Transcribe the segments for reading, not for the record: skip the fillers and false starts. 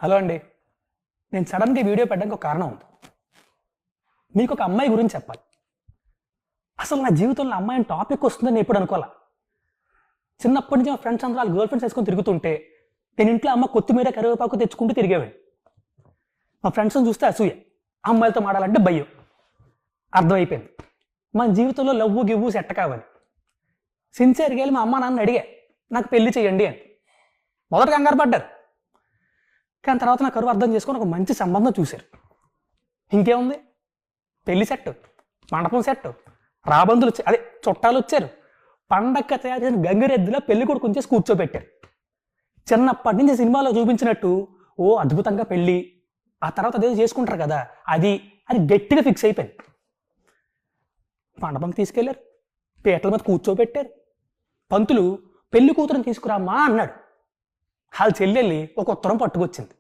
Hello అండి. నేను సడన్గా వీడియో పెట్టడానికి ఒక కారణం ఉంది. మీకు ఒక అమ్మాయి గురించి చెప్పాలి. అసలు నా జీవితంలో అమ్మాయిని టాపిక్ వస్తుందని నేను ఎప్పుడు అనుకోవాలా. చిన్నప్పటి నుంచి మా ఫ్రెండ్స్ అందరూ వాళ్ళ గర్ల్ ఫ్రెండ్స్ వేసుకొని తిరుగుతుంటే నేను ఇంట్లో అమ్మ కొత్తిమీర కరివేపాకు తెచ్చుకుంటూ తిరిగేవాడిని. మా ఫ్రెండ్స్ని చూస్తే అసూయ, అమ్మాయిలతో మాడాలంటే భయం. అర్థమైపోయింది మన జీవితంలో లవ్వు గివ్వు సెట్ కావాలి. సిన్సియర్గా వెళ్ళి మా అమ్మ నాన్న అడిగా నాకు పెళ్లి చేయండి అని. మొదట కంగారు పడ్డారు, కానీ తర్వాత నా కరువు అర్థం చేసుకొని ఒక మంచి సంబంధం చూశారు. ఇంకేముంది, పెళ్లి సెట్, మండపం సెట్, రాబందులు అదే చుట్టాలు వచ్చారు. పండగ తయారు చేసిన గంగిరెద్దులో పెళ్లి కొడుకు ఉంచేసి కూర్చోబెట్టారు. చిన్నప్పటి నుంచి సినిమాలో చూపించినట్టు ఓ అద్భుతంగా పెళ్ళి, ఆ తర్వాత అదేదో చేసుకుంటారు కదా అది అని గట్టిగా ఫిక్స్ అయిపోయింది. మండపం తీసుకెళ్లారు, పీటల మీద కూర్చోబెట్టారు. పంతులు పెళ్లి కూతురుని తీసుకురామ్మా అన్నాడు. వాళ్ళ చెల్లెళ్ళి ఒక ఉత్తరం పట్టుకొచ్చింది.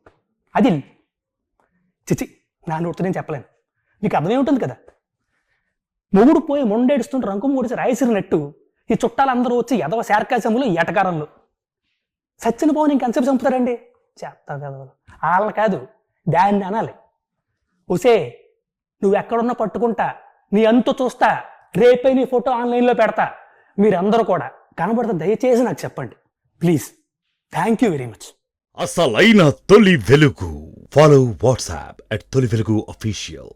అది చిచి నా నోటితో నేను చెప్పలేను, మీకు అర్థమేముంటుంది కదా. మొగుడు పోయి మొండేడుస్తుంటే రంకు మూడిసి రాయిసిరినట్టు ఈ చుట్టాలందరూ వచ్చి ఎదవ శార్కాశములు ఎటకారంలో సచ్చిన పోని ఇంకెంతసేపు చంపుతారండి. చేస్తా కదా వాళ్ళని కాదు దాన్ని అనాలి. ఒసే నువ్వు ఎక్కడున్నా పట్టుకుంటా, నీ అంతు చూస్తా, రేపే నీ ఫోటో ఆన్లైన్లో పెడతా. మీరందరూ కూడా కనబడితే దయచేసి నాకు చెప్పండి please. Thank you very much. అసలైన తొలి వెలుగు. ఫాలో వాట్సాప్ @తొలి వెలుగు అఫీషియల్.